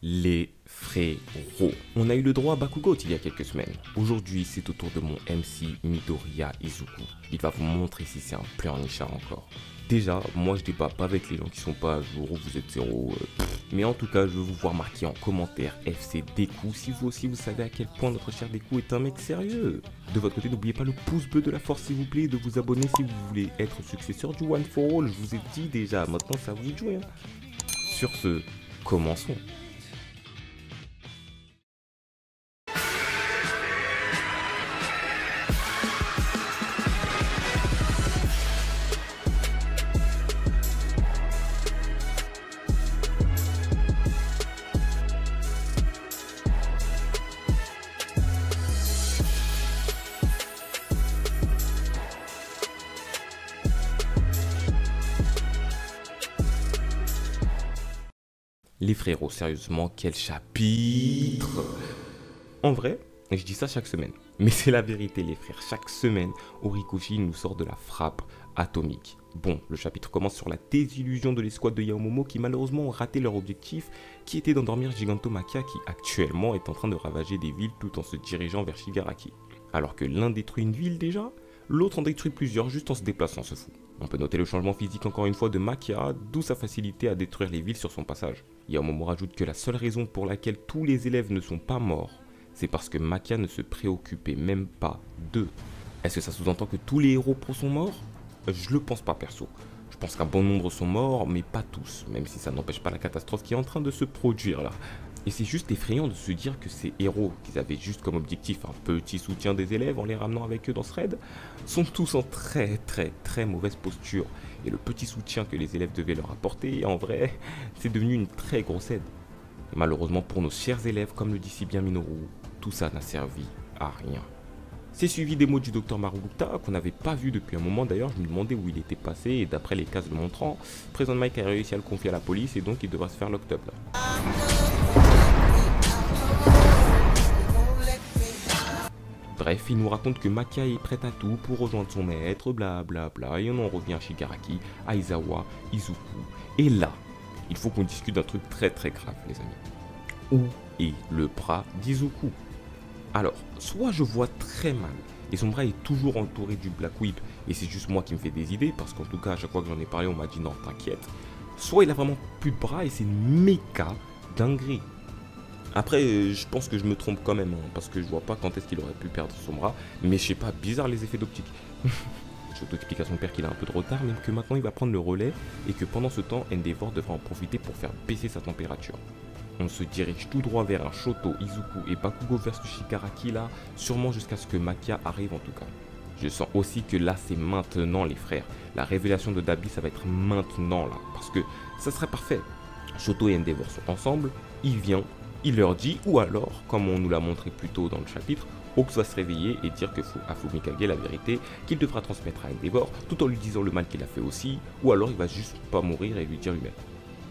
Les frérots. On a eu le droit à Bakugo il y a quelques semaines. Aujourd'hui, c'est au tour de mon MC Midoriya Izuku. Il va vous montrer si c'est un pleurnichard encore. Déjà, moi je débat pas avec les gens qui sont pas à jour, vous êtes zéro. Mais en tout cas, je veux vous voir marquer en commentaire FC Deku si vous aussi vous savez à quel point notre cher Deku est un mec sérieux. De votre côté, n'oubliez pas le pouce bleu de la force s'il vous plaît et de vous abonner si vous voulez être successeur du One for All. Je vous ai dit déjà, maintenant c'est à vous de jouer. Sur ce, commençons. Les frérots, sérieusement, quel chapitre! En vrai, je dis ça chaque semaine, mais c'est la vérité les frères, chaque semaine, Horikoshi nous sort de la frappe atomique. Bon, le chapitre commence sur la désillusion de l'escouade de Yaomomo qui malheureusement ont raté leur objectif, qui était d'endormir Gigantomachia qui actuellement est en train de ravager des villes tout en se dirigeant vers Shigaraki. Alors que l'un détruit une ville déjà, l'autre en détruit plusieurs juste en se déplaçant, ce fou. On peut noter le changement physique encore une fois de Makia, d'où sa facilité à détruire les villes sur son passage. Yaomomo rajoute que la seule raison pour laquelle tous les élèves ne sont pas morts, c'est parce que Makia ne se préoccupait même pas d'eux. Est-ce que ça sous-entend que tous les héros pro sont morts? Je le pense pas perso. Je pense qu'un bon nombre sont morts, mais pas tous, même si ça n'empêche pas la catastrophe qui est en train de se produire là. Et c'est juste effrayant de se dire que ces héros, qu'ils avaient juste comme objectif un petit soutien des élèves en les ramenant avec eux dans ce raid, sont tous en très mauvaise posture. Et le petit soutien que les élèves devaient leur apporter, en vrai, c'est devenu une très grosse aide. Et malheureusement pour nos chers élèves, comme le dit si bien Minoru, tout ça n'a servi à rien. C'est suivi des mots du docteur Maruta, qu'on n'avait pas vu depuis un moment d'ailleurs, je me demandais où il était passé, et d'après les cases le montrant, Prison Mike a réussi à le confier à la police et donc il devra se faire locked-up là. Bref, il nous raconte que Makia est prête à tout pour rejoindre son maître, blablabla, et on en revient à Shigaraki, Aizawa, Izuku. Et là, il faut qu'on discute d'un truc très grave, les amis. Où est le bras d'Izuku? Alors, soit je vois très mal, et son bras est toujours entouré du Black Whip, et c'est juste moi qui me fais des idées, parce qu'en tout cas, à chaque fois que j'en ai parlé, on m'a dit non, t'inquiète. Soit il a vraiment plus de bras, et c'est une méga dinguerie. Après, je pense que je me trompe quand même, hein, parce que je vois pas quand est-ce qu'il aurait pu perdre son bras. Mais je sais pas, bizarre les effets d'optique. Je explique à son père qu'il a un peu de retard, mais que maintenant il va prendre le relais, et que pendant ce temps, Endeavor devra en profiter pour faire baisser sa température. On se dirige tout droit vers un Shoto, Izuku et Bakugo versus Shigaraki là, sûrement jusqu'à ce que Makia arrive en tout cas. Je sens aussi que là c'est maintenant les frères. La révélation de Dabi ça va être maintenant là, parce que ça serait parfait. Shoto et Endeavor sont ensemble, il vient. Il leur dit, ou alors, comme on nous l'a montré plus tôt dans le chapitre, Hawks va se réveiller et dire que à Fumikage la vérité, qu'il devra transmettre à Endeavor, tout en lui disant le mal qu'il a fait aussi, ou alors il va juste pas mourir et lui dire lui-même.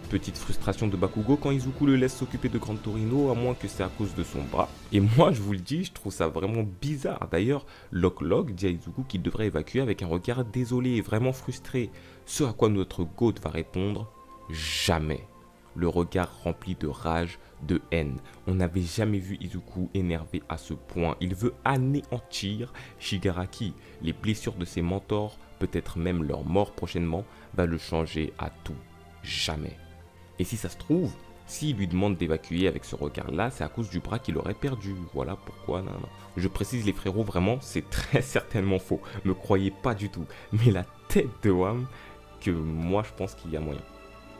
Petite frustration de Bakugo quand Izuku le laisse s'occuper de Gran Torino, à moins que c'est à cause de son bras. Et moi, je vous le dis, je trouve ça vraiment bizarre. D'ailleurs, Lok dit à Izuku qu'il devrait évacuer avec un regard désolé et vraiment frustré. Ce à quoi notre Goat va répondre, jamais. Le regard rempli de rage, de haine. On n'avait jamais vu Izuku énervé à ce point. Il veut anéantir Shigaraki. Les blessures de ses mentors, peut-être même leur mort prochainement, va le changer à tout. Jamais. Et si ça se trouve, s'il lui demande d'évacuer avec ce regard-là, c'est à cause du bras qu'il aurait perdu. Voilà pourquoi. Non. Je précise les frérots, vraiment, c'est très certainement faux. Me croyez pas du tout. Mais la tête de Wham, que moi je pense qu'il y a moyen.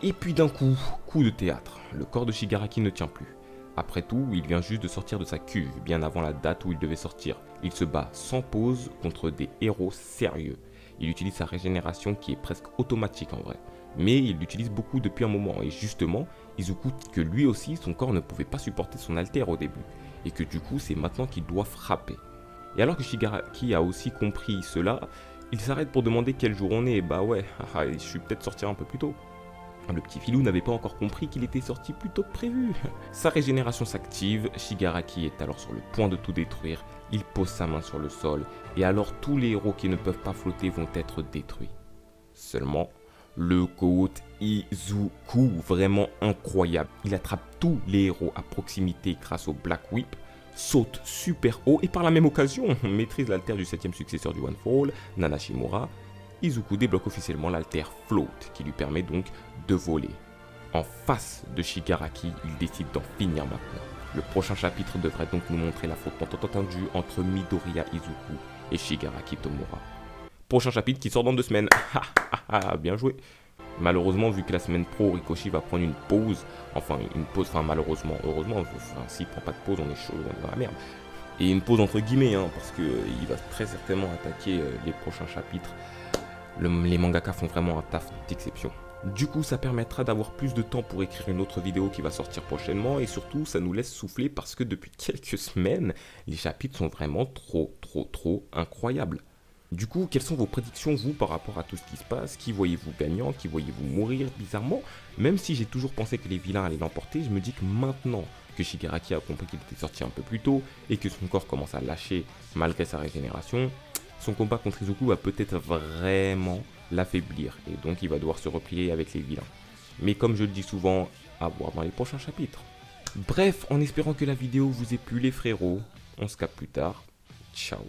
Et puis d'un coup de théâtre, le corps de Shigaraki ne tient plus. Après tout, il vient juste de sortir de sa cuve, bien avant la date où il devait sortir. Il se bat sans pause contre des héros sérieux. Il utilise sa régénération qui est presque automatique en vrai. Mais il l'utilise beaucoup depuis un moment, et justement, Izuku dit que lui aussi, son corps ne pouvait pas supporter son alter au début. Et que du coup, c'est maintenant qu'il doit frapper. Et alors que Shigaraki a aussi compris cela, il s'arrête pour demander quel jour on est, et bah ouais, je suis peut-être sorti un peu plus tôt. Le petit filou n'avait pas encore compris qu'il était sorti plus tôt que prévu. Sa régénération s'active, Shigaraki est alors sur le point de tout détruire, il pose sa main sur le sol, et alors tous les héros qui ne peuvent pas flotter vont être détruits. Seulement, le GOAT Izuku, vraiment incroyable. Il attrape tous les héros à proximité grâce au Black Whip, saute super haut et par la même occasion maîtrise l'alter du 7ème successeur du One for All, Nanashimura. Izuku débloque officiellement l'alter Float qui lui permet donc de voler. En face de Shigaraki, il décide d'en finir maintenant. Le prochain chapitre devrait donc nous montrer l'affrontement tant attendu entre Midoriya Izuku et Shigaraki Tomura. Prochain chapitre qui sort dans 2 semaines. Bien joué. Malheureusement, vu que la semaine pro, Rikoshi va prendre une pause. Enfin, malheureusement. Heureusement, s'il prend pas de pause, on est chaud, on est dans la merde. Et une pause entre guillemets, parce qu'il va très certainement attaquer les prochains chapitres. Les mangaka font vraiment un taf d'exception. Du coup, ça permettra d'avoir plus de temps pour écrire une autre vidéo qui va sortir prochainement. Et surtout, ça nous laisse souffler parce que depuis quelques semaines, les chapitres sont vraiment trop incroyables. Du coup, quelles sont vos prédictions, vous, par rapport à tout ce qui se passe? Qui voyez-vous gagnant? Qui voyez-vous mourir bizarrement? Même si j'ai toujours pensé que les vilains allaient l'emporter, je me dis que maintenant que Shigaraki a compris qu'il était sorti un peu plus tôt et que son corps commence à lâcher malgré sa régénération, son combat contre Izuku va peut-être vraiment l'affaiblir et donc il va devoir se replier avec les vilains. Mais comme je le dis souvent, à voir dans les prochains chapitres. Bref, en espérant que la vidéo vous ait plu les frérots, on se capte plus tard. Ciao.